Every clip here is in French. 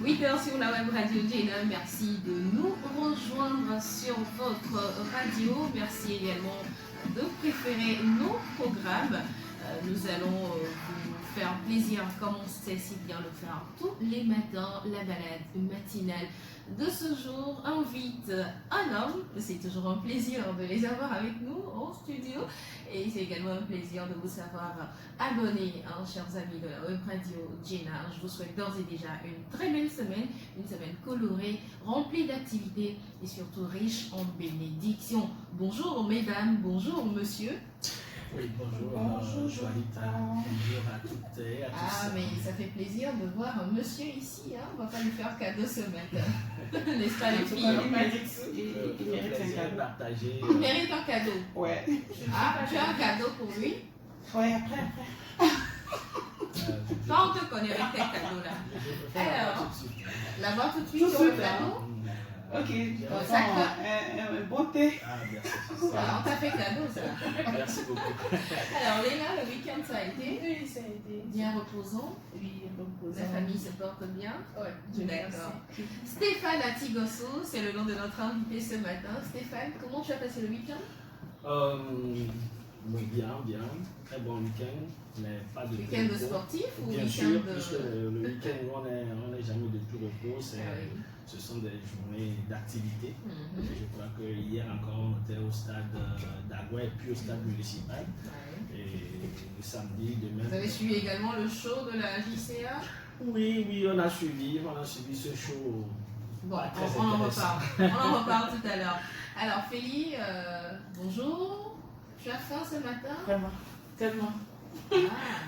8h sur la web radio Jena. Merci de nous rejoindre sur votre radio. Merci également de préférer nos programmes. Nous allons vous faire plaisir, comme on sait si bien le faire tous les matins. La balade matinale de ce jour invite un homme. C'est toujours un plaisir de les avoir avec nous en studio. Et c'est également un plaisir de vous savoir abonnés, hein, chers amis de la web radio Jena. Je vous souhaite d'ores et déjà une très belle semaine, une semaine colorée, remplie d'activités et surtout riche en bénédictions. Bonjour mesdames, bonjour monsieur. Oui, bonjour, Joanita, bonjour à toutes et à tous. Ah, mais ça fait plaisir de voir un monsieur ici, hein. On va pas lui faire cadeau ce matin, n'est-ce pas les filles? Il mérite un cadeau. Partagé. Il mérite un cadeau. Ouais. Ah, tu as un cadeau pour lui? Ouais, après. Toi, on te connaît avec tes cadeaux là. Alors, la voir tout de suite Tout sur le de suite, plateau. Ok. Ça Un bon thé. Ah, merci. Alors, on t'a fait cadeau ça. Merci beaucoup. Alors, Léna, le week-end ça a été Oui, ça a été bien reposant. oui, reposant. La famille se porte bien. Ouais, D'accord. Stéphane Atigosso, c'est le nom de notre invité ce matin. Stéphane, comment tu as passé le week-end? Oui, bien. Très bon week-end, mais pas de Week-end tout repos. sportif ou Bien week-end sûr, de... puisque le week-end, on n'est jamais de tout repos. Ah oui. Ce sont des journées d'activité. Mhm. Je crois que hier encore, on était au stade d'Agua et puis au stade municipal. Ouais. Et le samedi, demain. Vous avez suivi également le show de la JCA? Oui, on a suivi ce show. Bon, Très on en intéressant. reparle. On en reparle tout à l'heure. Alors, Félie, bonjour. Tu as faim ce matin? Vraiment. Tellement. Ah,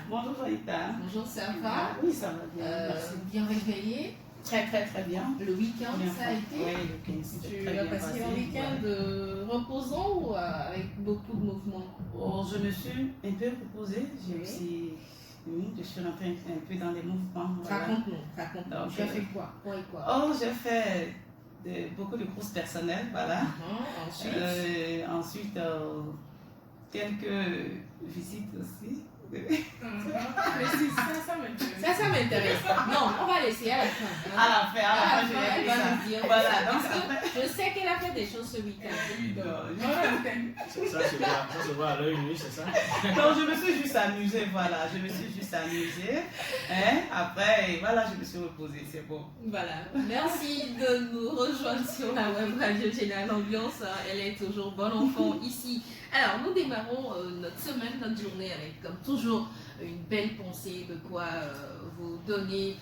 Bonjour, Joanita. bonjour, ça va? Oui, ça va bien. Merci. Bien réveillé? Très bien. Le week-end, Bien ça a été? Oui, le 15, c'était Tu très as bien passé passé. un week-end reposant ou avec beaucoup de mouvements? Oh, je me suis un peu reposée. J'ai Oui. aussi... je suis rentrée un peu dans les mouvements. Voilà. Raconte-nous. Donc, Tu as fait quoi? Quoi et quoi? Oh, j'ai fait beaucoup de courses personnelles, voilà. Ensuite? Ensuite, quelques visites aussi. Mais c'est ça m'intéresse. Ça m'intéresse. Non, on va laisser à la fin. hein. À la fin, je elle vais va dire nous dire. ça. Voilà, donc Parce que je sais qu'elle a fait des choses ce week-end. Ça se voit à l'œil nu, c'est ça? non, je me suis juste amusée, voilà. Je me suis juste amusée. Hein? Après, voilà, je me suis reposée, c'est bon. Voilà. Merci de nous rejoindre sur la web radio Jena. L'ambiance, hein, elle est toujours bon enfant ici. Alors, nous démarrons notre semaine, notre journée avec, comme toujours, une belle pensée de quoi vous donner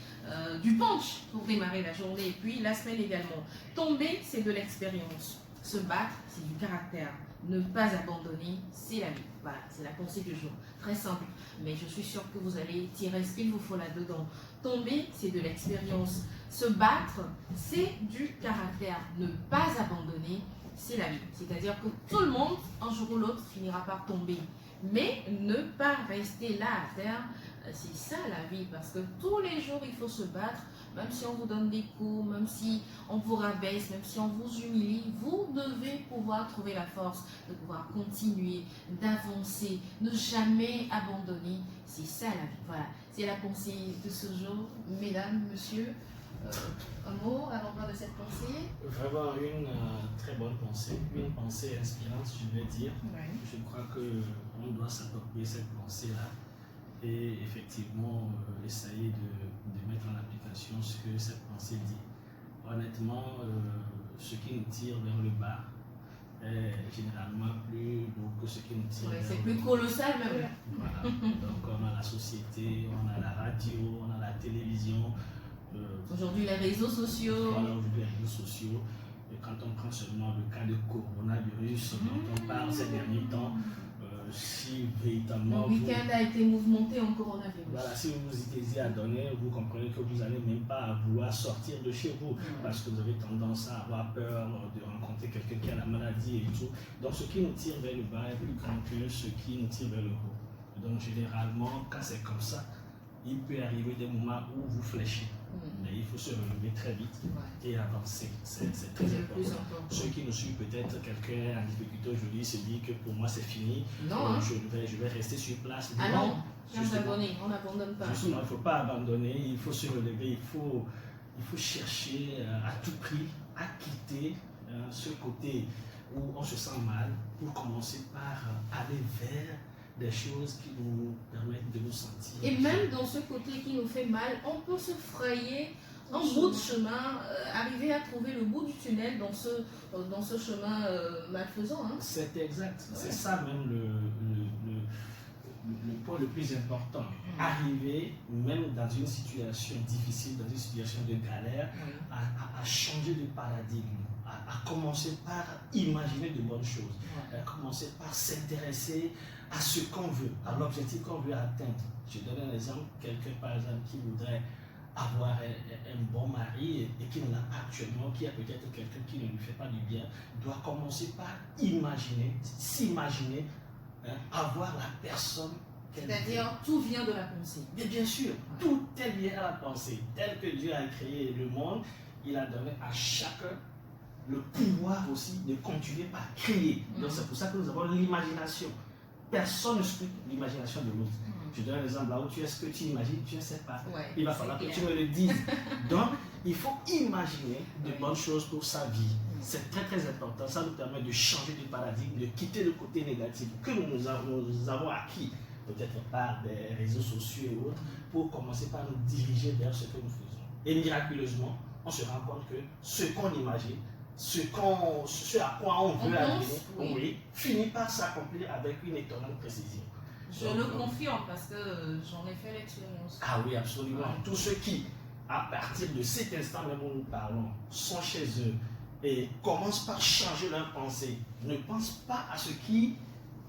du punch pour démarrer la journée. Et puis, la semaine également. Tomber, c'est de l'expérience. Se battre, c'est du caractère. Ne pas abandonner, c'est la vie. Voilà, c'est la pensée du jour. Très simple, mais je suis sûre que vous allez tirer ce qu'il vous faut là-dedans. Tomber, c'est de l'expérience. Se battre, c'est du caractère. Ne pas abandonner, c'est la vie. C'est-à-dire que tout le monde, un jour ou l'autre, finira par tomber. Mais ne pas rester là à terre, c'est ça la vie. Parce que tous les jours, il faut se battre. Même si on vous donne des coups, même si on vous rabaisse, même si on vous humilie, vous devez pouvoir trouver la force de pouvoir continuer, d'avancer, ne jamais abandonner. C'est ça la vie. Voilà, c'est la pensée de ce jour. Mesdames, messieurs, un mot à l'endroit de cette pensée? Vraiment une très bonne pensée, une pensée inspirante, je vais dire. Oui. Je crois qu'on doit s'approprier cette pensée-là et effectivement essayer de mettre en application ce que cette pensée dit. Honnêtement, ce qui nous tire vers le bas est généralement plus lourd que ce qui nous tire vers C'est le plus haut. colossal même. Voilà. Donc on a la société, on a la radio, on a la télévision. Aujourd'hui, les réseaux sociaux. Voilà, aujourd'hui les réseaux sociaux. Et quand on prend seulement le cas de coronavirus dont on parle ces derniers temps, si véritablement Le week-end a été mouvementé en coronavirus. voilà, si vous vous hésitez à donner, vous comprenez que vous n'allez même pas vouloir sortir de chez vous parce que vous avez tendance à avoir peur de rencontrer quelqu'un qui a la maladie et tout. Donc ce qui nous tire vers le bas est plus grand que ce qui nous tire vers le haut. Donc généralement, quand c'est comme ça, il peut arriver des moments où vous fléchez. Mais il faut se relever très vite et avancer. C'est très important. Ceux qui nous suivent, peut-être quelqu'un en difficulté aujourd'hui se dit que pour moi c'est fini. Non, je vais rester sur place. Ah non, justement, on n'abandonne pas. justement, il ne faut pas abandonner, il faut se relever, il faut chercher à tout prix à quitter ce côté où on se sent mal pour commencer par aller vers des choses qui nous permettent de nous sentir. Et même dans ce côté qui nous fait mal, on peut se frayer un bout de chemin, arriver à trouver le bout du tunnel dans ce chemin malfaisant. Hein. C'est exact. Ouais. C'est ça même le point le plus important. Arriver, même dans une situation difficile, dans une situation de galère, à changer de paradigme, à commencer par imaginer de bonnes choses, à commencer par s'intéresser à ce qu'on veut, à l'objectif qu'on veut atteindre. Je donne un exemple, quelqu'un par exemple qui voudrait avoir un bon mari et qui ne l'a pas actuellement, qui a peut-être quelqu'un qui ne lui fait pas du bien, doit commencer par imaginer, s'imaginer, avoir la personne qu'elle veut. C'est-à-dire, tout vient de la pensée. Mais bien sûr, tout est lié à la pensée. Tel que Dieu a créé le monde, il a donné à chacun le pouvoir aussi de continuer par créer. Donc c'est pour ça que nous avons l'imagination. Personne ne scrute l'imagination de l'autre. Je donne un exemple, là où tu es, ce que tu imagines, tu ne sais pas. Ouais, il va falloir que tu me le dises. Donc, il faut imaginer de bonnes choses pour sa vie. C'est très très important. Ça nous permet de changer de paradigme, de quitter le côté négatif que nous avons acquis, peut-être par des réseaux sociaux et autres, pour commencer par nous diriger vers ce que nous faisons. Et miraculeusement, on se rend compte que ce qu'on imagine, ce à quoi on veut arriver, finit par s'accomplir avec une étonnante précision. Je le confirme parce que j'en ai fait l'expérience. Ah oui, absolument. Tous ceux qui, à partir de cet instant même où nous parlons, sont chez eux et commencent par changer leur pensée, ne pensent pas à ce qui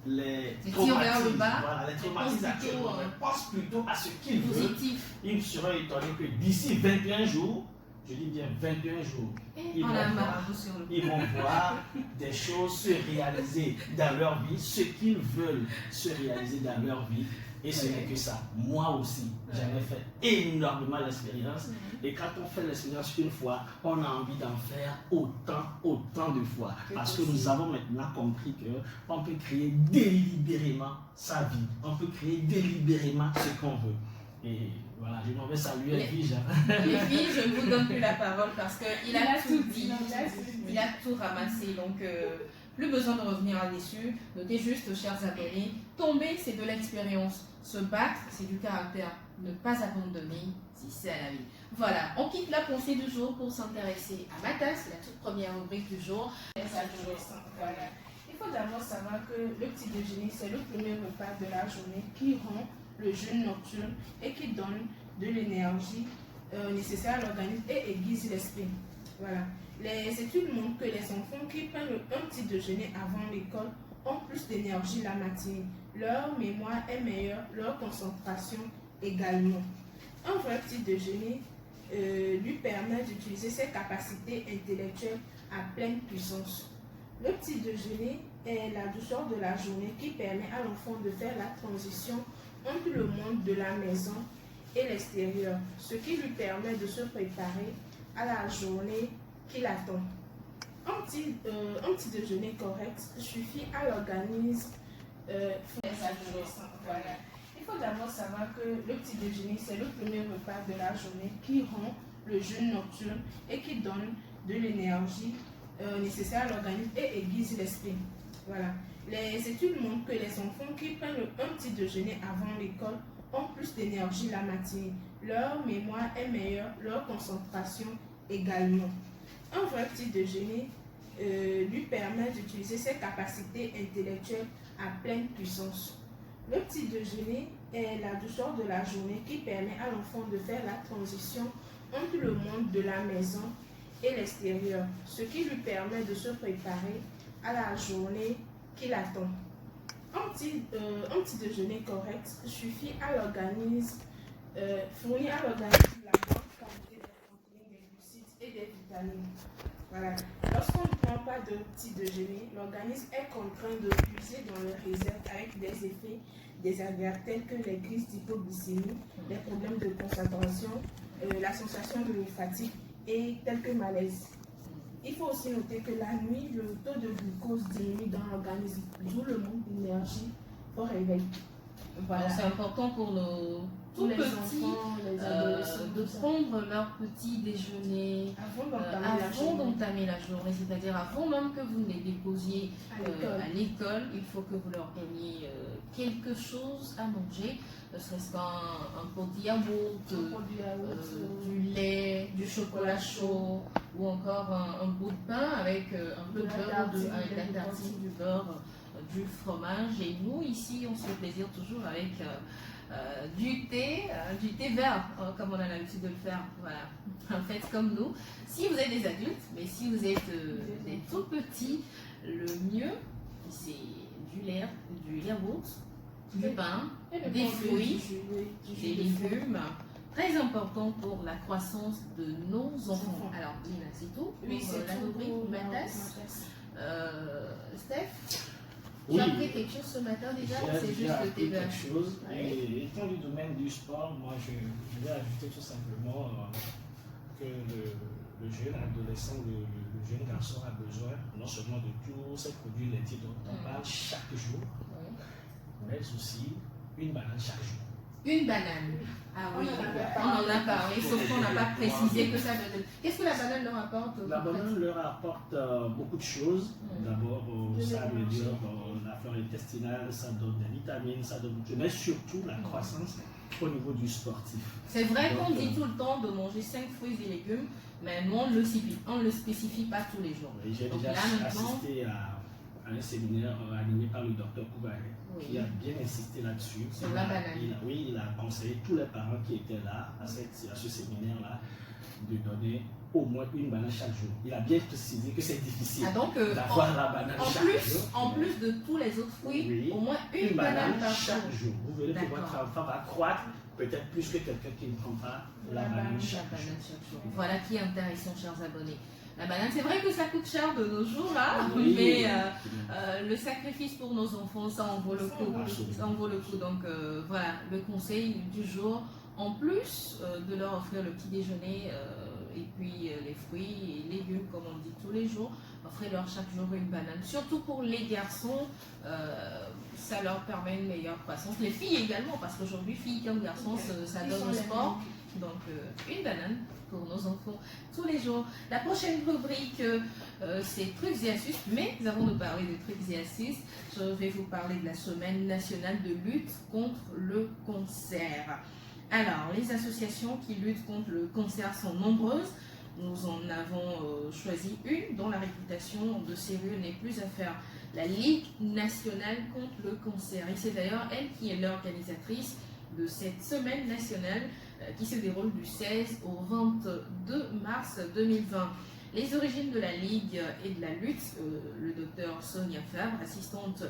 les traumatise, les traumatise actuellement, mais pensent plutôt à ce qu'ils veulent. Ils seront étonnés que d'ici 21 jours, je dis bien 21 jours, ils vont voir des choses se réaliser dans leur vie, ce qu'ils veulent se réaliser dans leur vie. Et ce n'est que ça. Moi aussi, j'en ai fait énormément l'expérience. Et quand on fait l'expérience une fois, on a envie d'en faire autant de fois. Parce que nous avons maintenant compris qu'on peut créer délibérément sa vie. On peut créer délibérément ce qu'on veut. Et voilà, je m'en vais saluer Edwige. Les filles, je ne vous donne plus la parole parce qu'il a tout dit. Il a tout ramassé. Donc, plus besoin de revenir là-dessus. Notez juste, chers abonnés, tomber, c'est de l'expérience. Se battre, c'est du caractère. Ne pas abandonner, si c'est à la vie. Voilà, on quitte la pensée du jour pour s'intéresser à ma tasse, la toute première rubrique du jour. Voilà. Il faut d'abord savoir que le petit déjeuner, c'est le premier repas de la journée qui rend le jeûne nocturne et qui donne de l'énergie nécessaire à l'organisme et aiguise l'esprit. Voilà. Les études montrent que les enfants qui prennent un petit déjeuner avant l'école ont plus d'énergie la matinée. Leur mémoire est meilleure, leur concentration également. Un vrai petit déjeuner lui permet d'utiliser ses capacités intellectuelles à pleine puissance. Le petit déjeuner est la douceur de la journée qui permet à l'enfant de faire la transition entre le monde de la maison et l'extérieur, ce qui lui permet de se préparer à la journée qui l'attend. Un petit déjeuner correct suffit à l'organisme. Voilà. Il faut d'abord savoir que le petit déjeuner, c'est le premier repas de la journée qui rend le jeûne nocturne et qui donne de l'énergie nécessaire à l'organisme et aiguise l'esprit. Voilà. Les études montrent que les enfants qui prennent un petit déjeuner avant l'école ont plus d'énergie la matinée. Leur mémoire est meilleure, leur concentration également. Un vrai petit déjeuner lui permet d'utiliser ses capacités intellectuelles à pleine puissance. Le petit déjeuner est la douceur de la journée qui permet à l'enfant de faire la transition entre le monde de la maison et l'extérieur, ce qui lui permet de se préparer à la journée qui l'attend. Un petit déjeuner correct suffit à l'organisme, fournit à l'organisme la bonne quantité de protéines, des glucides et des vitamines. Voilà. Lorsqu'on ne prend pas de petit déjeuner, l'organisme est contraint de puiser dans les réserves avec des effets désagréables tels que les crises d'hypoglycémie, les problèmes de concentration, la sensation de fatigue et tels que malaise. Il faut aussi noter que la nuit, le taux de glucose diminue dans l'organisme, d'où le manque d'énergie au réveil. Voilà. C'est important pour nos tout les petits enfants, les adolescents, de tout ça. prendre leur petit déjeuner avant d'entamer la journée, c'est-à-dire avant même que vous ne les déposiez à l'école, il faut que vous leur donniez quelque chose à manger, ne serait-ce qu'un pot de yaourt, du lait, du chocolat chaud ou encore un bout de pain avec un peu de beurre, avec la tartine, du beurre, du fromage. Et nous, ici, on se fait plaisir toujours avec du thé vert, comme on a l'habitude de le faire. Voilà, en fait, comme nous. Si vous êtes des adultes, mais si vous êtes des tout petits, le mieux, c'est du lait, du yaourt, du pain, des fruits, des légumes. Très important pour la croissance de nos enfants. Alors, Lina, c'est tout pour la rubrique Matas. Steph, tu as appris quelque chose ce matin déjà? C'est juste le thé vert. Quelque chose. Et étant du domaine du sport, moi je vais ajouter tout simplement que le jeune adolescent, le jeune garçon a besoin non seulement de tous ces produits laitiers dont on parle chaque jour, mais aussi une banane chaque jour. Une banane. Ah oui, on en a parlé, sauf qu'on n'a pas précisé que ça veut dire. Qu'est-ce que la banane leur apporte? La banane leur apporte beaucoup de choses. D'abord, ça améliore la flore intestinale, ça donne des vitamines, ça donne beaucoup de choses, mais surtout la croissance au niveau du sportif. C'est vrai qu'on dit tout le temps de manger 5 fruits et légumes, mais nous, on ne le spécifie pas tous les jours. J'ai déjà assisté à un séminaire animé par le docteur Koubaye, qui a bien insisté là-dessus. Sur la banane. Il a conseillé tous les parents qui étaient là à ce séminaire-là de donner au moins une banane chaque jour. Il a bien précisé que c'est difficile d'avoir la banane chaque jour. En plus de tous les autres fruits, au moins une banane par chaque jour. Vous verrez que votre enfant va croître peut-être plus que quelqu'un qui ne prend pas la banane chaque jour. Voilà qui est intéressant, chers abonnés. La banane, c'est vrai que ça coûte cher de nos jours, là, mais le sacrifice pour nos enfants, ça en vaut le coup. Ça en vaut le coup. Donc voilà, le conseil du jour, en plus de leur offrir le petit déjeuner et puis les fruits et légumes, comme on dit tous les jours, offrez-leur chaque jour une banane. Surtout pour les garçons, ça leur permet une meilleure croissance. Les filles également, parce qu'aujourd'hui, filles comme garçons, ça donne au sport. Donc une banane pour nos enfants tous les jours. La prochaine rubrique, c'est trucs et astuces, mais avant de parler de trucs et astuces, je vais vous parler de la semaine nationale de lutte contre le cancer. Alors, les associations qui luttent contre le cancer sont nombreuses. Nous en avons choisi une dont la réputation de sérieux n'est plus à faire. La Ligue nationale contre le cancer. Et c'est d'ailleurs elle qui est l'organisatrice de cette semaine nationale qui se déroule du 16 au 22 mars 2020. Les origines de la Ligue et de la lutte, le docteur Sonia Fabre, assistante,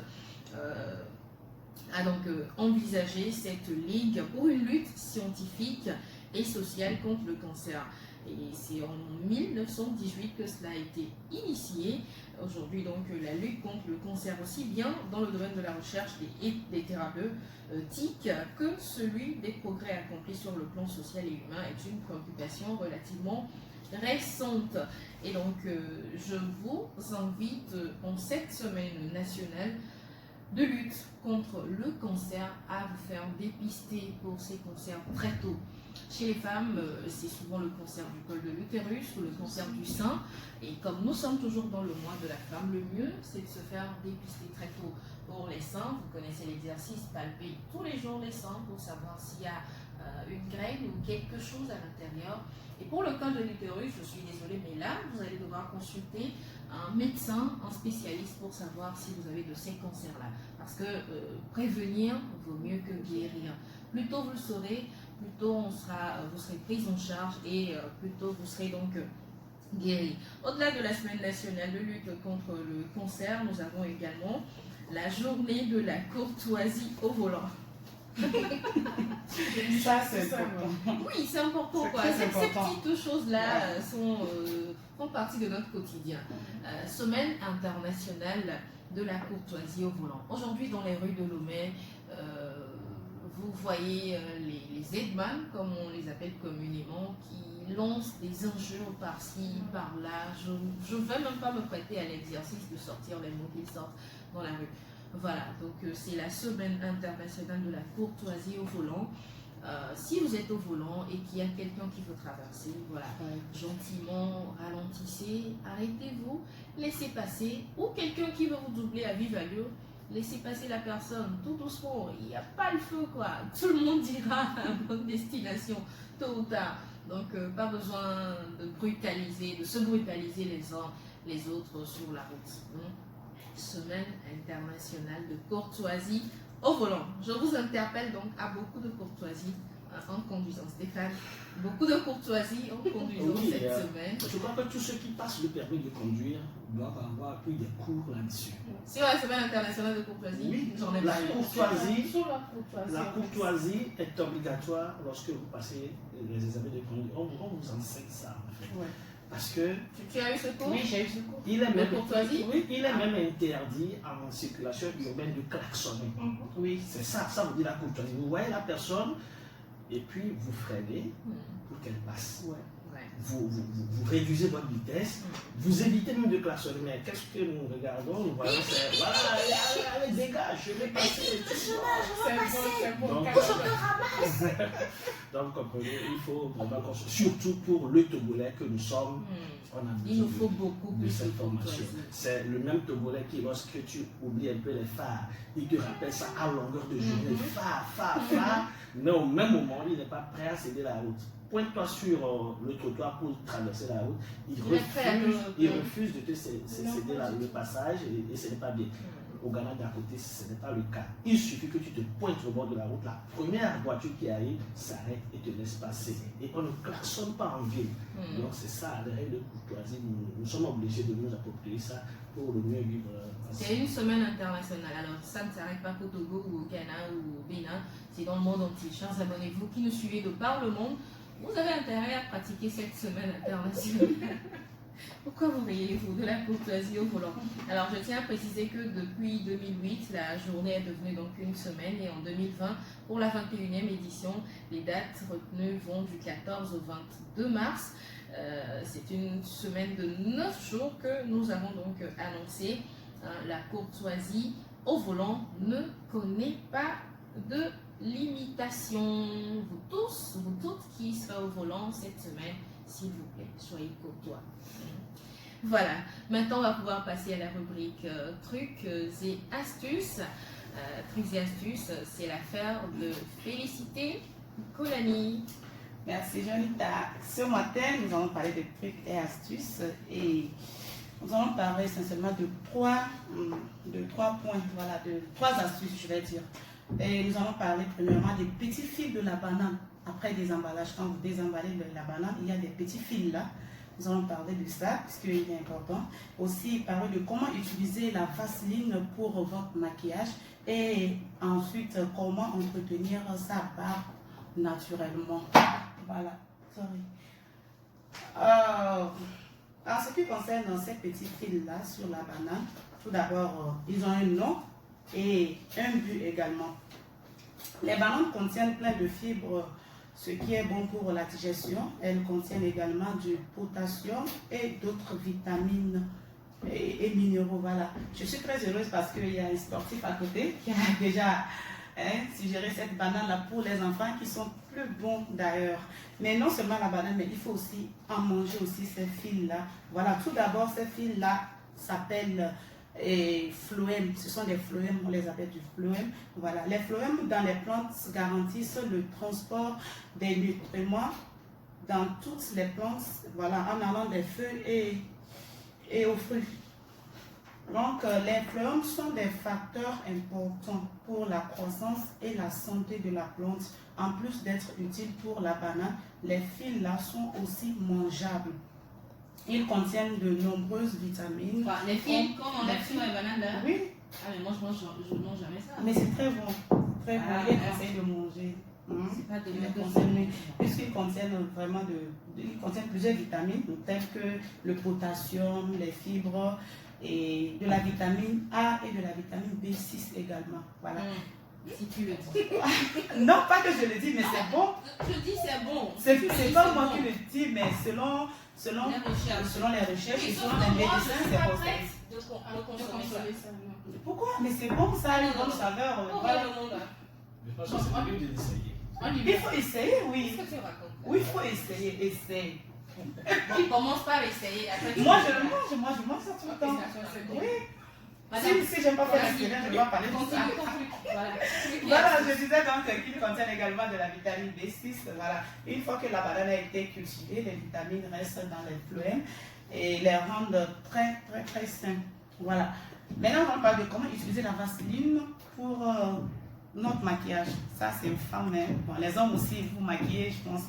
a donc envisagé cette Ligue pour une lutte scientifique et sociale contre le cancer. Et c'est en 1918 que cela a été initié. Aujourd'hui, donc, la lutte contre le cancer, aussi bien dans le domaine de la recherche et des thérapeutiques que celui des progrès accomplis sur le plan social et humain, est une préoccupation relativement récente. Et donc, je vous invite en cette semaine nationale de lutte contre le cancer à vous faire dépister pour ces cancers très tôt. Chez les femmes, c'est souvent le cancer du col de l'utérus ou le cancer du sein. Et comme nous sommes toujours dans le mois de la femme, le mieux, c'est de se faire dépister très tôt. Pour les seins, vous connaissez l'exercice, palper tous les jours les seins pour savoir s'il y a une graine ou quelque chose à l'intérieur. Et pour le col de l'utérus, je suis désolée, mais là, vous allez devoir consulter un médecin, un spécialiste pour savoir si vous avez de ces cancers-là. Parce que prévenir vaut mieux que guérir. Plus tôt vous le saurez, plus tôt vous serez prise en charge et plus tôt vous serez donc guéri. Au-delà de la semaine nationale de lutte contre le cancer, nous avons également la journée de la courtoisie au volant. Ça, c'est important. Oui, c'est important. Ces petites choses-là font partie de notre quotidien. Semaine internationale de la courtoisie au volant. Aujourd'hui, dans les rues de Lomé, vous voyez les Edman, comme on les appelle communément, qui lancent des injures par-ci, par-là. Je ne vais même pas me prêter à l'exercice de sortir les mots qu'ils sortent dans la rue. Voilà, donc c'est la semaine internationale de la courtoisie au volant. Si vous êtes au volant et qu'il y a quelqu'un qui veut traverser, voilà, gentiment, ralentissez, arrêtez-vous, laissez passer, ou quelqu'un qui veut vous doubler à vive allure, laissez passer la personne tout doucement, il n'y a pas le feu quoi, tout le monde ira à bonne destination, tôt ou tard. Donc pas besoin de brutaliser, de se brutaliser les uns les autres sur la route. Semaine internationale de courtoisie au volant. Je vous interpelle donc à beaucoup de courtoisie en conduisant. Stéphane, beaucoup de courtoisie en conduisant cette semaine. Je crois que tous ceux qui passent le permis de conduire doivent avoir pris des cours là-dessus. Sur la semaine internationale de courtoisie, oui, j'en ai la parlé. courtoisie est obligatoire lorsque vous passez les examens de conduite. On vous enseigne ça en fait. Ouais. Parce que Tu as eu ce cours? Oui, j'ai eu ce cours. il est même, courtoisie? oui, il est même interdit en circulation urbaine de klaxonner. Oui. C'est ça, ça vous dit la courtoisie. Vous voyez la personne et puis vous freinez pour qu'elle passe. Ouais. Vous réduisez votre vitesse, vous évitez même de klaxonner. Mais qu'est-ce que nous regardons? Nous voyons, c'est voilà, allez, dégage, je vais passer. C'est bon. Donc, vous comprenez, il faut vraiment, surtout pour le Togolais que nous sommes, on a Il nous besoin faut beaucoup de plus de cette formation. courtoisie. C'est le même Togolais qui, lorsque tu oublies un peu les phares, il te rappelle ça à longueur de journée, phare, mais au même moment, il n'est pas prêt à céder la route. Pointe-toi sur le trottoir pour traverser la route, il refuse de te céder le passage et ce n'est pas bien. Au Ghana d'à côté, ce n'est pas le cas. Il suffit que tu te pointes au bord de la route, la première voiture qui arrive s'arrête et te laisse passer. Et on ne klaxonne pas en ville. Donc c'est ça, les règles de courtoisie, nous sommes obligés de nous approprier ça pour le mieux vivre. C'est une semaine internationale, alors ça ne s'arrête pas qu'au Togo ou au Ghana ou au Bénin, c'est dans le monde entier. Chers abonnez-vous qui nous suivez de par le monde, vous avez intérêt à pratiquer cette semaine internationale. Pourquoi vous riez-vous de la courtoisie au volant? Alors je tiens à préciser que depuis 2008, la journée est devenue donc une semaine et en 2020, pour la 21e édition, les dates retenues vont du 14 au 22 mars. C'est une semaine de 9 jours que nous avons donc annoncé. La courtoisie au volant ne connaît pas de limitation. Vous tous, vous toutes qui serez au volant cette semaine, s'il vous plaît, soyez courtois. Voilà, maintenant on va pouvoir passer à la rubrique trucs et astuces. Trucs et astuces, c'est l'affaire de Félicité Kolani. Merci Jonita. Ce matin, nous allons parler de trucs et astuces et nous allons parler essentiellement de trois points, voilà, de trois astuces, je vais dire. Et nous allons parler premièrement des petits fils de la banane. Après des emballages, quand vous désemballez la banane, il y a des petits fils là. Nous allons parler de ça, puisqu'il est important. Aussi, parler de comment utiliser la vaseline pour votre maquillage. Et ensuite, comment entretenir sa barbe naturellement. Voilà, sorry. En ce qui concerne ces petits fils-là sur la banane, tout d'abord, ils ont un nom et un but également. Les bananes contiennent plein de fibres, ce qui est bon pour la digestion. Elles contiennent également du potassium et d'autres vitamines et minéraux. Voilà. Je suis très heureuse parce qu'il y a un sportif à côté qui a déjà suggéré cette banane-là pour les enfants qui sont plus bons d'ailleurs. Mais non seulement la banane, mais il faut aussi en manger aussi ces fils-là. Voilà, tout d'abord, ces fils-là s'appellent phloème. Ce sont des phloèmes, on les appelle du phloème. Voilà, les phloèmes dans les plantes garantissent le transport des nutriments dans toutes les plantes, voilà, en allant des feuilles et aux fruits. Donc, les phloèmes sont des facteurs importants pour la croissance et la santé de la plante. En plus d'être utiles pour la banane, les fils-là sont aussi mangeables. Ils contiennent de nombreuses vitamines. Quoi, les fils, comme on a sur les bananes là? Oui. Ah, mais moi je mange jamais ça. Mais c'est très bon. Très bon. Il est conseillé de manger. C'est pas de puisqu'ils contiennent vraiment ils contiennent plusieurs vitamines, telles que le potassium, les fibres, et de la vitamine A et de la vitamine B6 également. Voilà. Si tu le dis. Non, pas que je le dis, mais c'est bon. Je dis c'est bon. C'est pas moi qui le dis, mais selon les recherches et selon les médecins, c'est possible. Pourquoi? Mais c'est bon, ça a une bonne saveur. Voilà. Je pense que c'est mieux de l'essayer. On y Il va. faut essayer, oui. Qu'est-ce que tu racontes? Oui, il faut essayer, essaye. Bon, commence par essayer. Après, Moi, je le mange, je mange ça tout le temps. Oui. Si j'aime pas faire la je vais pas parler de ça. Continue. Voilà. Voilà, je disais donc qu'il contient également de la vitamine B6. Voilà. Une fois que la banane a été cultivée, les vitamines restent dans les phloèmes et les rendent très, très, très sains. Voilà. Maintenant, on parle de comment utiliser la vaseline pour notre maquillage. Ça, c'est une femme, mais bon, les hommes aussi, vous maquillez, je pense.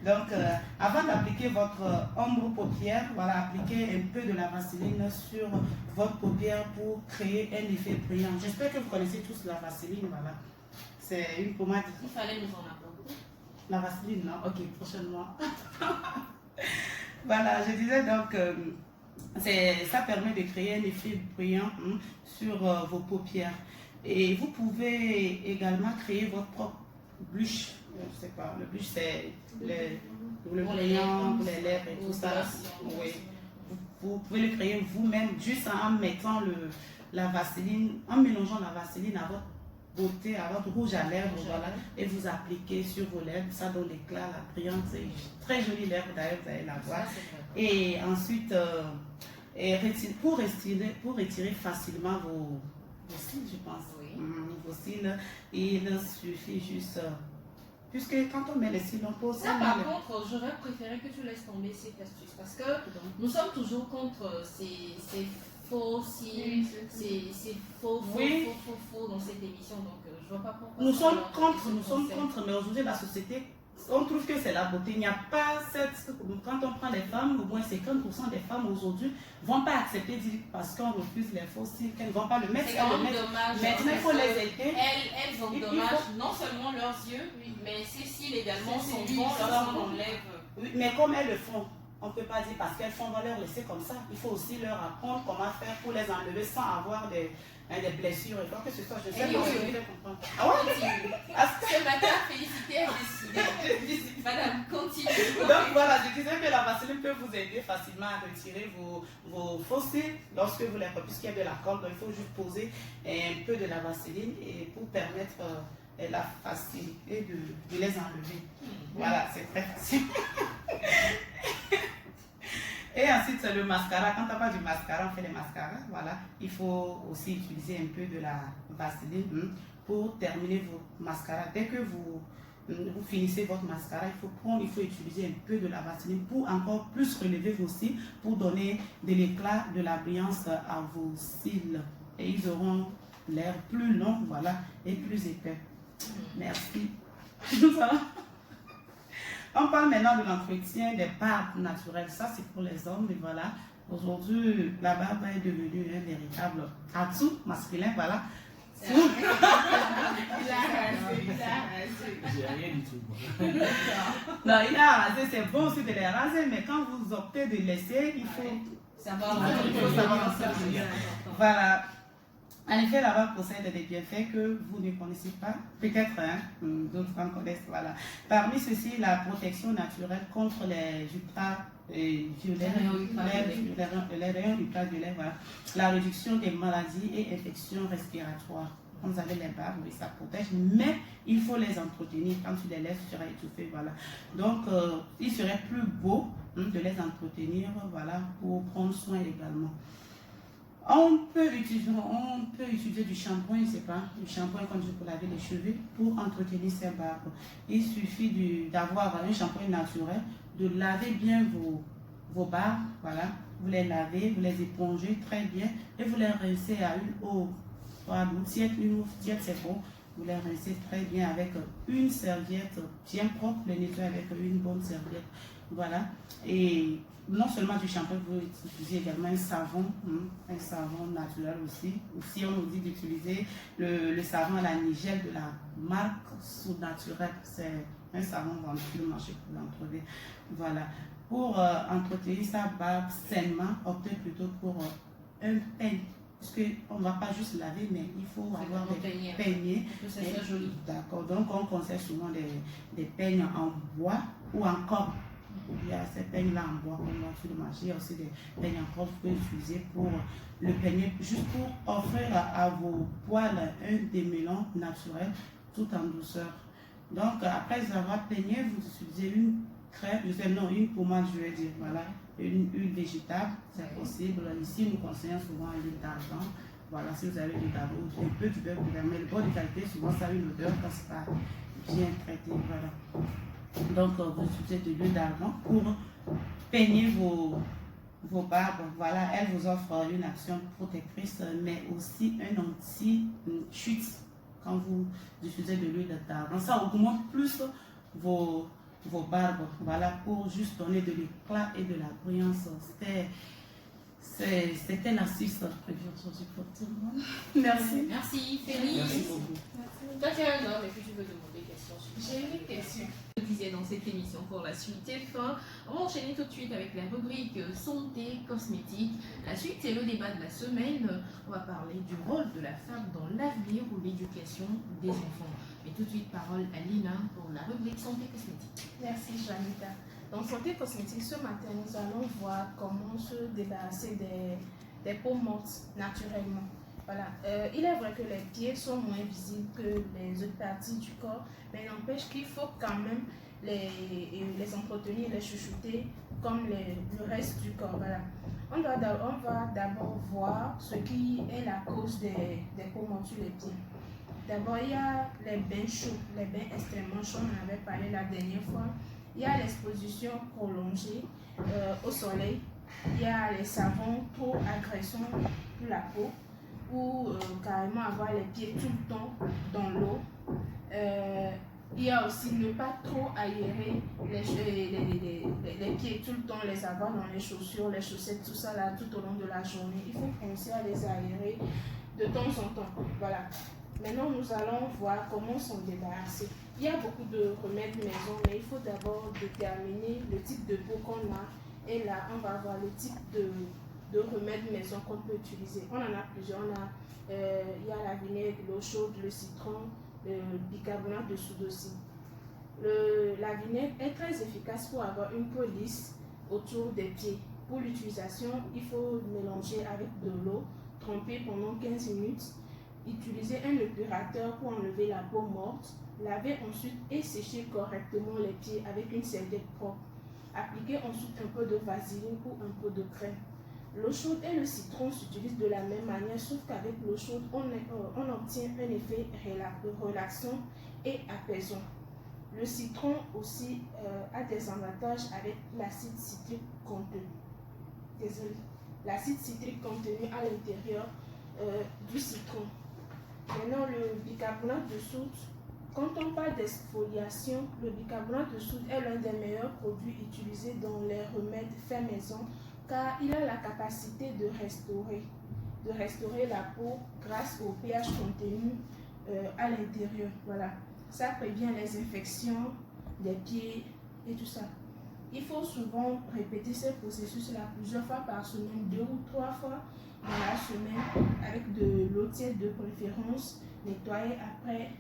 Donc, avant d'appliquer votre ombre paupière, voilà, appliquez un peu de la vaseline sur votre paupière pour créer un effet brillant. J'espère que vous connaissez tous la vaseline, voilà. C'est une pommade. Il fallait nous en apporter. La vaseline, non? Ok, prochainement. Voilà, je disais donc, ça permet de créer un effet brillant sur vos paupières. Et vous pouvez également créer votre propre blush. Je sais pas, le blush c'est le brillant, pour les lèvres et tout ça. Oui. Vous pouvez le créer vous-même juste en mettant la vaseline, en mélangeant la vaseline à votre beauté, à votre rouge à lèvres, voilà, et vous appliquez sur vos lèvres. Ça donne l'éclat, la brillante, c'est très jolie lèvres d'ailleurs, vous allez la voir. Et ensuite, pour retirer facilement vos cils, je pense. Oui. Vos cils, il suffit juste. Puisque quand on met les cils, on pose Ça, par contre, j'aurais préféré que tu laisses tomber cette astuce parce que nous sommes toujours contre ces faux cils, ces faux dans cette émission. Donc, je vois pas pourquoi. Nous sommes contre, mais aujourd'hui, la société, on trouve que c'est la beauté. Il n'y a pas cette. Quand on prend les femmes, au moins 50% des femmes aujourd'hui ne vont pas accepter parce qu'on refuse les faux cils, qu'elles ne vont pas le mettre. C'est quand même dommage. Maintenant, il faut les aider. Elles ont dommage, non seulement leurs yeux, mais ces cils également sont bons lorsqu'on enlève. Oui, mais comme elles le font, on ne peut pas dire parce qu'elles font, on va leur laisser comme ça. Il faut aussi leur apprendre comment faire pour les enlever sans avoir des blessures et quoi que ce soit. Je sais pas si vous comprendre. Ah ouais? Ce matin, félicité est décidée. Madame, continue. Donc voilà, je disais que la vaseline peut vous aider facilement à retirer vos faux cils lorsque vous les repoussez, puisqu'il y a de la colle. Donc il faut juste poser un peu de la vaseline et pour permettre la facilité de les enlever. Voilà, c'est très facile. Et ensuite, le mascara. Quand on parle du mascara, on fait les mascaras. Voilà. Il faut aussi utiliser un peu de la vaseline pour terminer vos mascaras. Dès que vous finissez votre mascara, il faut utiliser un peu de la vaseline pour encore plus relever vos cils, pour donner de l'éclat, de la brillance à vos cils. Et ils auront l'air plus long, voilà, et plus épais. Merci. On parle maintenant de l'entretien des barbes naturelles. Ça, c'est pour les hommes. Et voilà, aujourd'hui, la barbe est devenue un véritable atout masculin. Voilà. Il a rasé. J'ai rien du tout. Non, il a rasé. C'est bon aussi de les raser, mais quand vous optez de laisser, il faut savoir en sortir. Voilà. En effet, la barbe possède des bienfaits que vous ne connaissez pas. Peut-être, d'autres en connaissent. Voilà. Parmi ceux-ci, la protection naturelle contre les les rayons ultraviolets, voilà. La réduction des maladies et infections respiratoires. Quand vous avez les barbes, oui, ça protège, mais il faut les entretenir. Quand tu les laisses, tu seras étouffé, voilà. Donc, il serait plus beau de les entretenir, voilà, pour prendre soin également. On peut utiliser du shampoing, je sais pas, du shampoing comme pour laver les cheveux pour entretenir ses barbes. Il suffit d'avoir un shampoing naturel, de laver bien vos barbes, voilà. Vous les lavez, vous les épongez très bien et vous les rincez à une eau froide ou tiède, une eau tiède c'est bon. Vous les rincez très bien avec une serviette bien propre, les nettoyer avec une bonne serviette, voilà. Et non seulement du shampoing, vous utilisez également un savon naturel aussi. Ou si on nous dit d'utiliser le savon à la nigelle de la marque Sous Naturel, c'est un savon vendu sur le marché pour l'entretenir. Voilà. Pour entretenir sa barbe sainement, optez plutôt pour un peigne. Parce qu'on ne va pas juste laver, mais il faut avoir des peignes. C'est joli. D'accord. Donc on conseille souvent des peignes en bois ou en colle. Il y a ces peignes-là en bois qu'on voit sur le marché. Il y a aussi des peignes en colle que vous pouvez utiliser pour le peigner, juste pour offrir à vos poils un démêlant naturel tout en douceur. Donc, après avoir peigné, vous utilisez une crème, non, une pommade, je vais dire, voilà, une huile végétable, c'est possible. Ici, nous conseillons souvent l'huile d'argan. Voilà, si vous avez du d'argan, un peu du beurre gouvernement, mais le bon de qualité, souvent ça a une odeur quand c'est pas bien traité, voilà. Donc, vous utilisez de l'huile d'argan pour peigner vos barbes. Voilà, elle vous offre une action protectrice, mais aussi un anti-chute quand vous diffusez de l'huile d'argan. Ça augmente plus vos barbes, voilà, pour juste donner de l'éclat et de la brillance. C'était l'astuce prévue aujourd'hui pour tout le monde. Merci. Merci, Félix. Merci beaucoup. Toi, tu es un homme et puis tu veux demander des questions. J'ai une question. Je disais dans cette émission pour la suite F1. On va enchaîner tout de suite avec la rubrique santé cosmétique. La suite, c'est le débat de la semaine. On va parler du rôle de la femme dans l'avenir ou l'éducation des enfants. Mais tout de suite, parole à Lina pour la rubrique santé cosmétique. Merci, Janita. Dans Santé cosmétique, ce matin, nous allons voir comment se débarrasser des peaux mortes naturellement. Voilà. Il est vrai que les pieds sont moins visibles que les autres parties du corps, mais n'empêche qu'il faut quand même les entretenir, les chouchouter comme le reste du corps. Voilà. On va d'abord voir ce qui est la cause des peaux mortes sur les pieds. D'abord, il y a les bains chauds, les bains extrêmement chauds, on en avait parlé la dernière fois. Il y a l'exposition prolongée au soleil. Il y a les savons trop agressants pour la peau ou carrément avoir les pieds tout le temps dans l'eau. Il y a aussi ne pas trop aérer les pieds tout le temps, les avoir dans les chaussures, les chaussettes, tout ça là tout au long de la journée. Il faut penser à les aérer de temps en temps. Voilà. Maintenant, nous allons voir comment s'en débarrasser. Il y a beaucoup de remèdes maison, mais il faut d'abord déterminer le type de peau qu'on a. Et là, on va voir le type de remèdes maison qu'on peut utiliser. On en a plusieurs. Il y a la vinaigre, l'eau chaude, le citron, le bicarbonate de soude aussi. La vinaigre est très efficace pour avoir une peau lisse autour des pieds. Pour l'utilisation, il faut mélanger avec de l'eau, tremper pendant 15 minutes. Utiliser un épurateur pour enlever la peau morte, laver ensuite et sécher correctement les pieds avec une serviette propre. Appliquer ensuite un peu de vaseline ou un peu de crème. L'eau chaude et le citron s'utilisent de la même manière, sauf qu'avec l'eau chaude, on obtient un effet relaxant et apaisant. Le citron aussi a des avantages avec l'acide citrique contenu. L'acide citrique contenu à l'intérieur du citron. Maintenant, le bicarbonate de soude, quand on parle d'exfoliation, le bicarbonate de soude est l'un des meilleurs produits utilisés dans les remèdes faits maison car il a la capacité de restaurer la peau grâce au pH contenu à l'intérieur. Voilà. Ça prévient les infections des pieds et tout ça. Il faut souvent répéter ce processus-là plusieurs fois par semaine, 2 ou 3 fois dans la semaine, avec de l'eau tiède de préférence, nettoyer après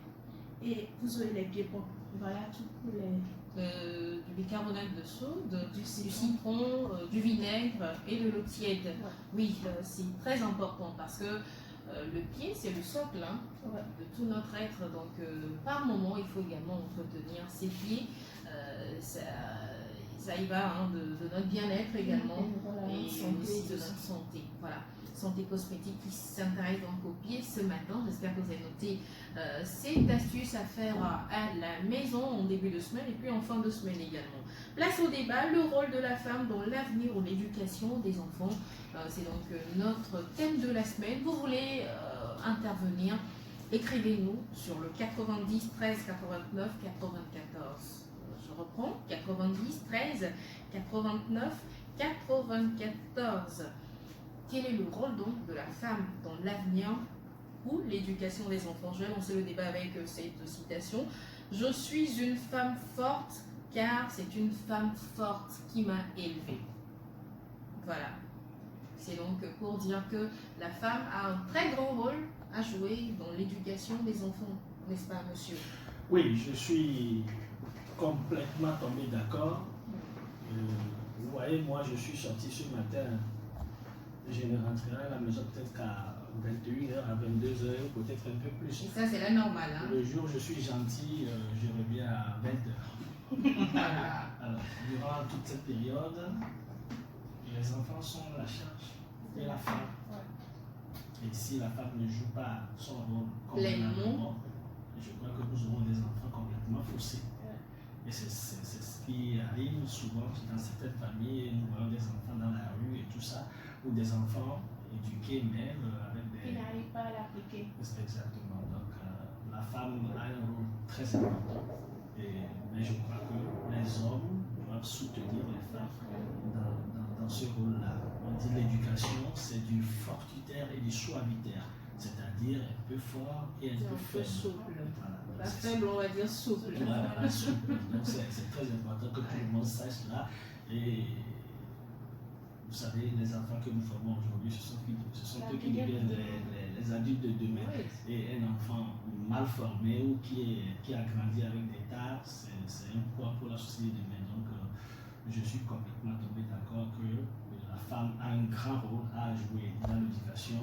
et vous aurez les pieds propres. Voilà tout pour les... Du bicarbonate de soude, du citron, du vinaigre et de l'eau tiède. Ouais. Oui, c'est très important parce que le pied, c'est le socle de tout notre être. Donc, par moment, il faut également entretenir ses pieds. Ça y va de notre bien-être également et aussi de notre santé. Voilà. Santé cosmétique qui s'intéresse donc aux pieds ce matin. J'espère que vous avez noté cette astuce à faire à la maison en début de semaine et puis en fin de semaine également. Place au débat, le rôle de la femme dans l'avenir ou l'éducation des enfants. C'est donc notre thème de la semaine. Vous voulez intervenir, écrivez-nous sur le 90 13 89 94. Je reprends, 90 13 89 94. Quel est le rôle donc de la femme dans l'avenir ou l'éducation des enfants? Je vais lancer le débat avec cette citation. Je suis une femme forte car c'est une femme forte qui m'a élevée. Voilà. C'est donc pour dire que la femme a un très grand rôle à jouer dans l'éducation des enfants, n'est-ce pas, monsieur? Oui, je suis complètement tombé d'accord. Vous voyez, moi, je suis sorti ce matin. Je ne rentrerai à la maison peut-être qu'à 21h à 22h, peut-être un peu plus. Et ça, c'est la normale. Hein. Le jour où je suis gentil, je reviens à 20h. Alors, durant toute cette période, les enfants sont à la charge de la femme. Et si la femme ne joue pas son rôle convenablement, je crois que nous aurons des enfants complètement faussés. Et c'est ce qui arrive souvent dans certaines familles. Nous voyons des enfants dans la rue et tout ça, ou des enfants éduqués même avec des... Qui n'arrivent pas à l'appliquer. Exactement. Donc la femme a un rôle très important. Mais je crois que les hommes doivent soutenir les femmes dans ce rôle-là. On dit l'éducation, c'est du fortitaire et du suavitaire. C'est-à-dire un peu fort et un peu faible. Souple. Voilà. Pas faible, on va dire souple. Voilà, souple. Donc c'est très important que tout le monde sache cela. Et vous savez, les enfants que nous formons aujourd'hui, ce sont eux qui deviennent les adultes de demain. Oui. Et un enfant mal formé ou qui a grandi avec des tares, c'est un poids pour la société de demain. Donc je suis complètement tombé d'accord que la femme a un grand rôle à jouer dans l'éducation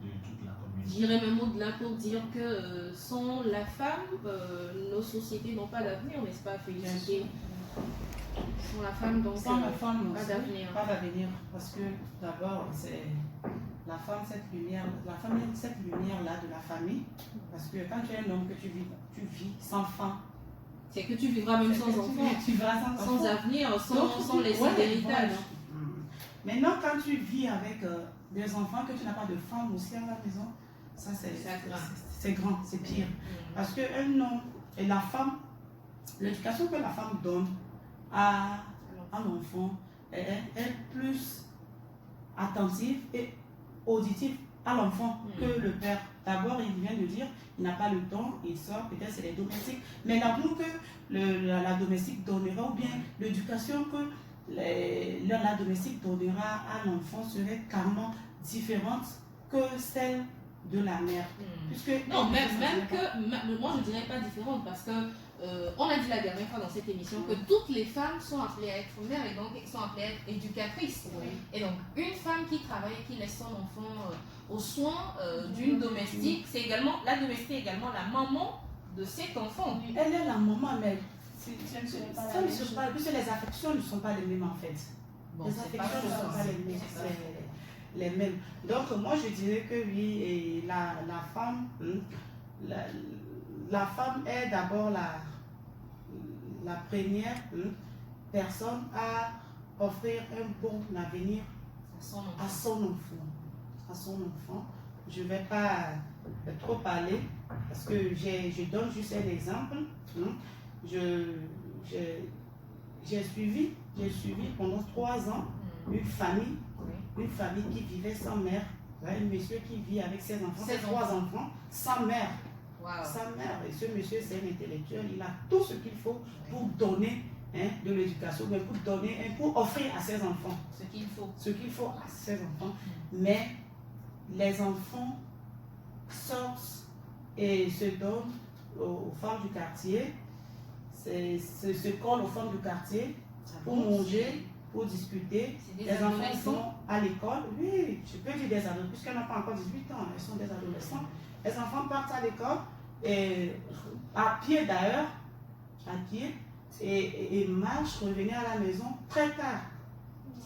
de toute la communauté. J'irais même au-delà pour dire que sans la femme, nos sociétés n'ont pas d'avenir, n'est-ce pas, Félicité? Sans la femme, donc Sans la femme, pas d'avenir. Pas d'avenir. Parce que d'abord, c'est la femme, cette lumière là de la famille. Parce que quand tu es un homme que tu vis sans femme. C'est que tu vivras même sans enfant, Tu vivras sans avenir, sans Donc, laisser ouais, d'héritage. voilà. Maintenant, quand tu vis avec des enfants, que tu n'as pas de femme aussi à la maison, ça c'est grand, c'est pire. Parce qu'un homme et la femme, l'éducation que la femme donne à l'enfant est plus attentive et auditive à l'enfant que le père. D'abord, il vient de dire, il n'a pas le temps, il sort, peut-être c'est les domestiques. Mais l'amour que la domestique donnera, ou bien l'éducation que la domestique donnera à l'enfant serait carrément différente que celle de la mère. Puisque, non, moi je dirais pas différente parce que on a dit la dernière fois dans cette émission que toutes les femmes sont appelées à être mères et donc sont appelées à être éducatrices. Oui. Et donc une femme qui travaille et qui laisse son enfant aux soins d'une domestique, c'est également la domestique est également la maman de cet enfant. Elle est la maman, mais Ce ne serait pas la ça ne même se chose. parle, puisque les affections ne sont pas les mêmes en fait. Bon, Les c'est pas affections ne faux, sont pas hein. les mêmes. Les mêmes. Donc moi je dirais que oui, et la femme, la femme est d'abord la première personne à offrir un bon avenir à son enfant. Je ne vais pas trop parler parce que je donne juste un exemple. J'ai suivi pendant 3 ans une famille qui vivait sans mère. Un monsieur qui vit avec ses enfants, ses 3 enfants, sans mère. Wow. Sa mère. Et ce monsieur, c'est un intellectuel. Il a tout ce qu'il faut pour donner de l'éducation, mais pour offrir à ses enfants. Ce qu'il faut. Ce qu'il faut à ses enfants. Mais les enfants sortent et se donnent aux femmes du quartier, se collent aux femmes du quartier pour manger, pour discuter. Les Les enfants sont à l'école. Oui, je peux dire des adolescents, puisqu'elles n'ont pas encore 18 ans, elles sont des adolescents. Les enfants partent à l'école, à pied d'ailleurs, et marchent, revenir à la maison très tard.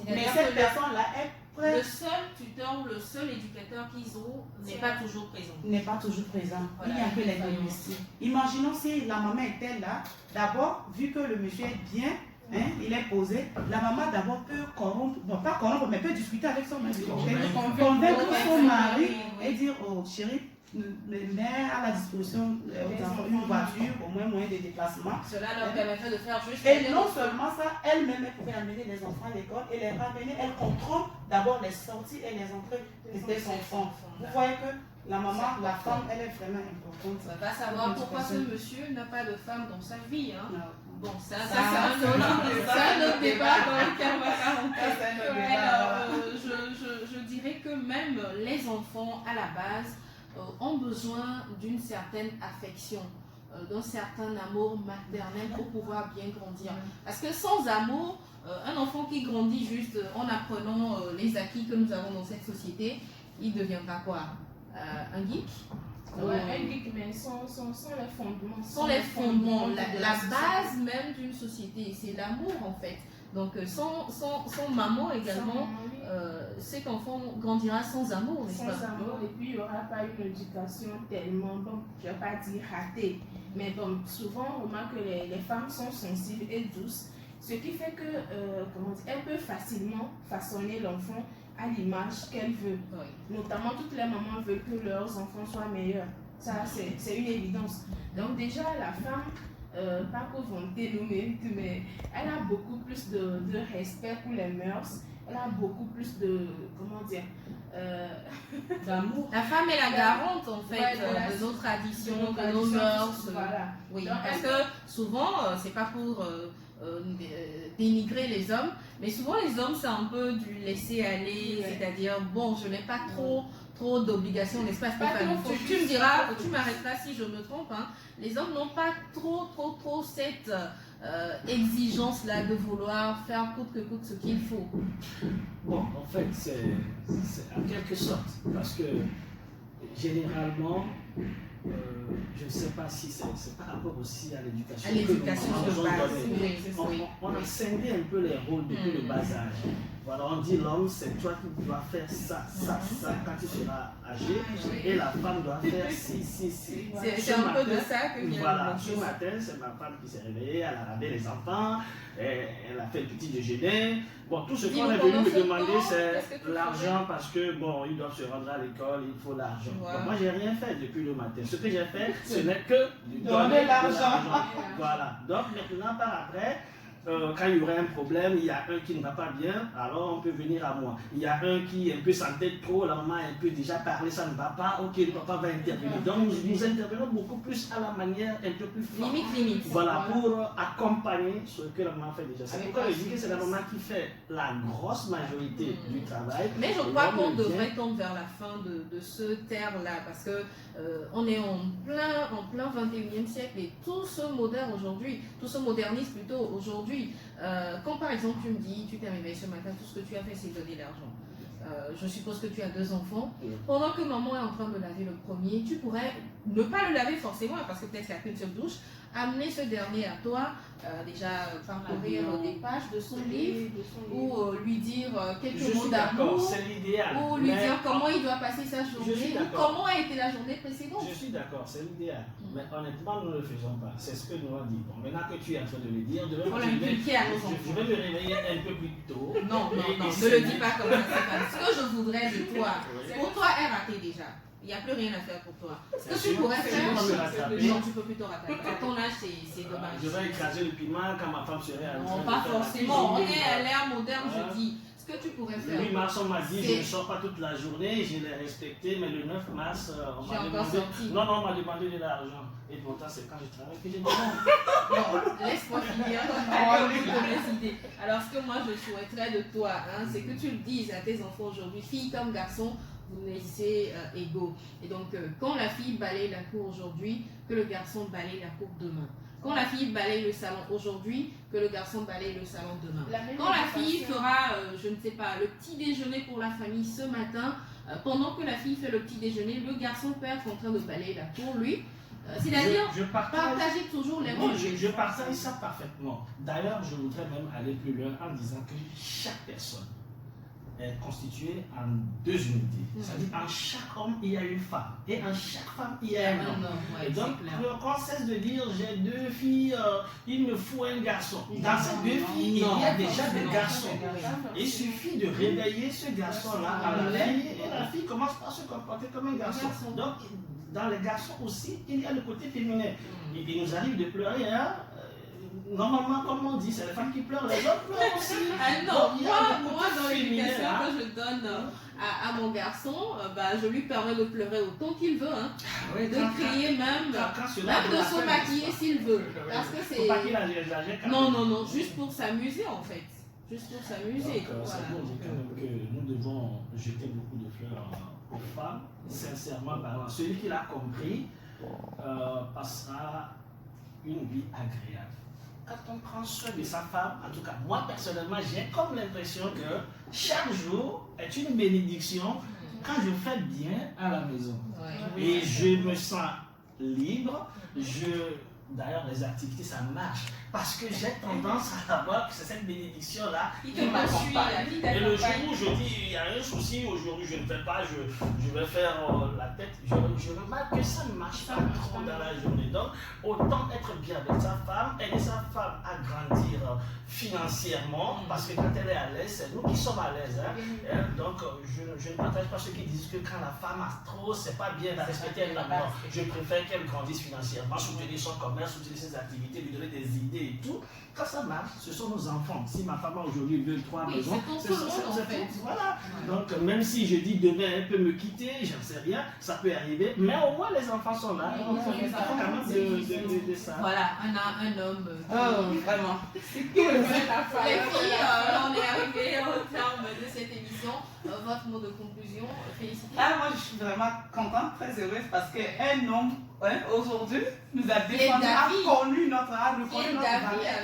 Mais cette personne-là est prête. Le seul tuteur ou le seul éducateur qu'ils ont n'est pas toujours présent. N'est pas toujours présent. Voilà, Il n'y a que les défaillance. domestiques. Imaginons si la maman était là. D'abord, vu que le monsieur est bien, il est posé, la maman d'abord peut corrompre, non pas corrompre, mais peut discuter avec son mari. Convaincre son mari et dire, oh chérie, met à la disposition aux enfants une voiture, au moins moyen de déplacement. Cela leur permettrait de faire juste. Et non seulement ça, elle-même, elle pouvait amener les enfants à l'école et les ramener. Elle contrôle d'abord les sorties et les entrées des enfants. Vous voyez que la maman, la femme, elle est vraiment importante. On va pas savoir pourquoi ce monsieur n'a pas de femme dans sa vie. Hein. Bon, ça Ça, c'est un autre débat dans lequel on va rentrer. Alors, je dirais que même les enfants, à la base, ont besoin d'une certaine affection, d'un certain amour maternel pour pouvoir bien grandir. Parce que sans amour, un enfant qui grandit juste en apprenant les acquis que nous avons dans cette société, il deviendra quoi? un geek. Ouais, un geek, mais sans les fondements. Sont les fondements, de la société. base même d'une société, c'est l'amour en fait. Donc sans maman également, cet enfant grandira sans amour, n'est-ce Sans pas? amour, et puis il n'y aura pas une éducation tellement, bon, je ne vais pas dire ratée, mais bon, souvent on remarque que les femmes sont sensibles et douces, ce qui fait que, comment dire, elles peuvent facilement façonner l'enfant à l'image qu'elle veut. Oui. Notamment, toutes les mamans veulent que leurs enfants soient meilleurs. Ça, c'est une évidence. Donc déjà, la femme, pas pour vanter nos mérites, mais elle a beaucoup plus de respect pour les mœurs. Elle a beaucoup plus de, comment dire, D'amour. La femme est la garante en fait Ouais, voilà, de nos traditions, de nos de nos traditions, mœurs. voilà. Oui, Donc, parce elle- que souvent, c'est pas pour dénigrer les hommes, mais souvent les hommes c'est un peu du laisser aller, Ouais. c'est-à-dire bon, je n'ai pas trop d'obligations, n'est-ce pas Pas Stéphanie? trop Tu me diras, tu m'arrêteras si je me trompe, hein. Les hommes n'ont pas trop cette exigence-là de vouloir faire coûte que coûte ce qu'il faut. Bon, en fait, c'est en quelque sorte, parce que généralement, je ne sais pas si c'est par rapport aussi à l'éducation. À l'éducation que de nous base, donnée. oui, c'est ça, oui. On a scindé un peu les rôles depuis le bas âge. Voilà, on dit l'homme, c'est toi qui dois faire ça quand tu seras âgé, et la femme doit faire ci. C'est Ce un peu matin, de ça que vient voilà, le ce matin, c'est ma femme qui s'est réveillée, elle a lavé les enfants, elle a fait le petit déjeuner. Bon, tout ce qu'on est venu me demander, c'est l'argent parce que, bon, ils doivent se rendre à l'école, il faut l'argent. Voilà. Donc, moi, j'ai rien fait depuis le matin. Ce que j'ai fait, ce n'est que de Donner de l'argent. Voilà. Donc, maintenant, par après, quand il y aurait un problème, il y a un qui ne va pas bien, alors on peut venir à moi. Il y a un qui est un peu s'entête trop, la maman a un peu déjà parlé, ça ne va pas, ok, le papa va intervenir. Donc nous intervenons beaucoup plus à la manière un peu plus forte. limite. Voilà, pour accompagner ce que la maman fait déjà. C'est Avec pourquoi je dis aussi, que c'est la maman qui fait la grosse majorité du travail. Mais je Et crois l'homme qu'on vient- devrait tendre vers la fin de ce terme-là parce que on est en plein 21e siècle et tout se moderne aujourd'hui, tout se modernise plutôt aujourd'hui. Quand par exemple tu me dis, tu t'es réveillé ce matin, tout ce que tu as fait c'est donner l'argent. Je suppose que tu as 2 enfants. Oui. Pendant que maman est en train de laver le premier, tu pourrais ne pas le laver forcément parce que peut-être qu'il n'y a qu'une seule douche, amener ce dernier à toi, déjà parcourir des pages de son livre ou lui dire Je quelques mots suis d'accord, d'amour. c'est l'idéal. Ou lui mais- dire comment il doit passer sa suis journée, ou d'accord. comment a été la journée précédente. Je suis d'accord, c'est l'idéal. Mais honnêtement, nous ne le faisons pas. C'est ce que nous avons dit. Bon, maintenant que tu es en train de le dire, Il faut l'inculquer à nos enfants. je vais me réveiller un peu plus tôt. Non, Et ne c'est- le dis pas comme ça, Stéphane. Ce que je voudrais de toi, Oui. pour toi est raté déjà. Il n'y a plus rien à faire pour toi. Ce que tu Sinon, pourrais faire, sinon, on me rattraper. non, tu peux plus te rattraper. À ton âge, c'est dommage. Je vais écraser le piment quand ma femme serait en train Non, de pas faire la forcément. On cuisine. est à l'ère moderne, Voilà. je dis. Ce que tu pourrais Le faire. 8 mars, on m'a dit, C'est- je ne sors pas toute la journée, je l'ai respecté, mais le 9 mars, on J'ai m'a encore demandé. sorti. Non, on m'a demandé de l'argent. Et pourtant, c'est quand je travaille que j'ai dit non. Non, laisse-moi finir avec mes idées. Alors, ce que moi je souhaiterais de toi, hein, c'est que tu le dises à tes enfants aujourd'hui, filles comme garçons, vous naissez égaux. Et donc, quand la fille balaye la cour aujourd'hui, que le garçon balaye la cour demain. Quand la fille balaye le salon aujourd'hui, que le garçon balaye le salon demain. Quand la fille fera, je ne sais pas, le petit déjeuner pour la famille ce matin, pendant que la fille fait le petit déjeuner, le garçon peut être en train de balayer la cour, lui. C'est-à-dire, Je partage. partager toujours les Non, rôles. je partage ça parfaitement. D'ailleurs, je voudrais même aller plus loin en disant que chaque personne est constituée en 2 unités. C'est-à-dire en chaque homme, il y a une femme. Et en chaque femme, il y a un homme. Ouais, Et donc, c'est clair. qu'on cesse de dire j'ai 2 filles, il me faut un garçon. Dans ces 2 filles, il y a Non, déjà non, des garçons. oui. Il suffit de réveiller ce garçon-là à la veille et la fille commence par se comporter comme un garçon. Donc, dans les garçons aussi, il y a le côté féminin. Et il nous arrive de pleurer, hein. Normalement, comme on dit, c'est les femmes qui pleurent, les autres pleurent aussi. Ah non, Donc, il y a le moi côté dans féminin, l'éducation hein. que je donne à mon garçon, je lui permets de pleurer autant qu'il veut, hein, Oui, de quand- crier même, quand cela même de doit se faire, maquiller n'est-ce pas? s'il veut. Parce que Faut pas qu'il c'est... exagère quand Non, même. non, non, juste pour s'amuser en fait. Juste pour s'amuser. Donc, c'est pour dire quand même que nous devons jeter beaucoup de fleurs aux femmes, sincèrement parlant. Celui qui l'a compris passera une vie agréable. Quand on prend soin de sa femme, en tout cas, moi personnellement, j'ai comme l'impression que chaque jour est une bénédiction quand je fais bien à la maison Ouais. et je me sens libre, d'ailleurs les activités ça marche parce que j'ai tendance à avoir que c'est cette bénédiction là Il qui te poursuit, m'accompagne. la vie Et le jour t'accompagne. où je dis il y a un souci, aujourd'hui je ne fais pas, je vais faire la tête, je remarque que ça ne marche pas trop dans la journée. Donc autant être bien avec sa femme, aider sa femme à grandir financièrement parce que quand elle est à l'aise, c'est nous qui sommes à l'aise. Hein. Donc je ne partage pas ceux qui disent que quand la femme a trop, c'est pas bien, la respecter elle. Non, je préfère qu'elle grandisse financièrement, soutenir son commerce, soutenir ses activités, lui donner des idées et tout. Quand ça marche, ce sont nos enfants. Si ma femme a aujourd'hui 2, 3 Oui, maisons, c'est pour tout le monde, en fait. voilà. Donc même si je dis demain elle peut me quitter, j'en sais rien, ça peut arriver, mais au moins les enfants sont là. Oui, Donc oui, il faut quand même de ça. Voilà, on a un homme. Oh, vraiment. Les filles, on est arrivé au terme de cette émission. Votre mot de conclusion, félicitations. Ah, moi, je suis vraiment contente, très heureuse parce qu'un homme, hein, aujourd'hui, nous a défendu, a reconnu notre valeur,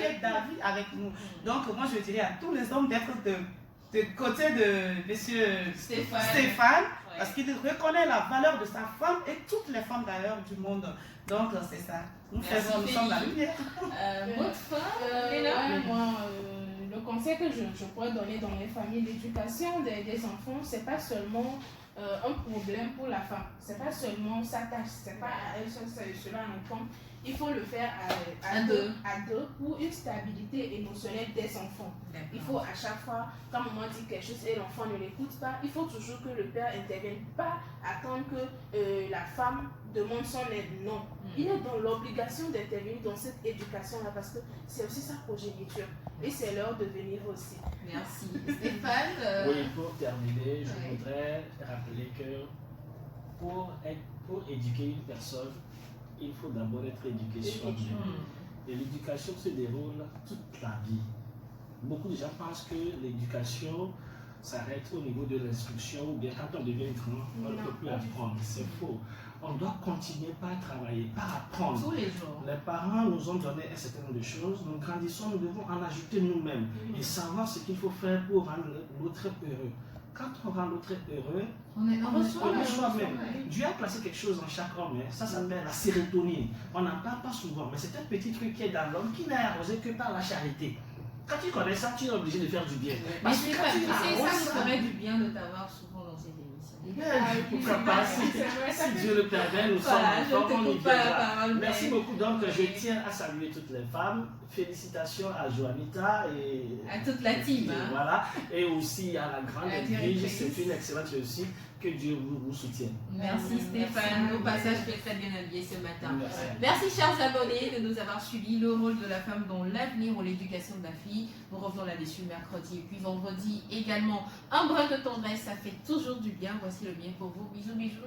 et David avec nous. Donc, moi, je dirais à tous les hommes d'être de côté de monsieur Stéphane parce qu'il reconnaît la valeur de sa femme et toutes les femmes d'ailleurs du monde. Donc, c'est ça. Nous sommes la lumière. Votre femme, le conseil que je pourrais donner dans les familles, l'éducation des enfants, c'est pas seulement un problème pour la femme. C'est pas seulement sa tâche, c'est pas à elle seule, cela en compte. Il faut le faire à deux pour une stabilité émotionnelle des enfants. Il faut à chaque fois, quand maman dit quelque chose et l'enfant ne l'écoute pas, il faut toujours que le père intervienne, pas attendre que la femme demande son aide. Non, il est dans l'obligation d'intervenir dans cette éducation-là parce que c'est aussi sa progéniture et c'est l'heure de venir aussi. Merci. Stéphane Oui, pour terminer, je voudrais rappeler que pour éduquer une personne, il faut d'abord être éduqué soi-même. Et l'éducation se déroule toute la vie. Beaucoup de gens pensent que l'éducation s'arrête au niveau de l'instruction ou bien quand on devient grand, on ne peut plus apprendre. C'est faux. On doit continuer par travailler, par apprendre. Tous les jours. Les parents nous ont donné un certain nombre de choses. Nous grandissons, nous devons en ajouter nous-mêmes et savoir ce qu'il faut faire pour rendre l'autre heureux. Quand on rend l'autre heureux, on est soi-même. Dieu a placé quelque chose en chaque homme. Ça s'appelle la sérotonine. On n'en parle pas souvent, mais c'est un petit truc qui est dans l'homme qui n'est arrosé que par la charité. Quand tu connais ça, tu es obligé de faire du bien. Mais c'est ça nous ferait du bien de t'avoir souvent dans cette émission. Pourquoi pas, si Dieu le permet, nous sommes on y viendra. Merci beaucoup. Donc, je tiens à saluer toutes les femmes. Félicitations à Joanita et à toute la team. Voilà. Et aussi à la grande Edwige. C'est une excellente réussite. Que Dieu vous soutienne. Merci Stéphane. Au passage, tu es très bien habillé ce matin. Merci chers abonnés de nous avoir suivis. Le rôle de la femme dans l'avenir ou l'éducation de la fille. Nous revenons là-dessus mercredi et puis vendredi également. Un brin de tendresse, ça fait toujours du bien. Voici le bien pour vous. Bisous, bisous.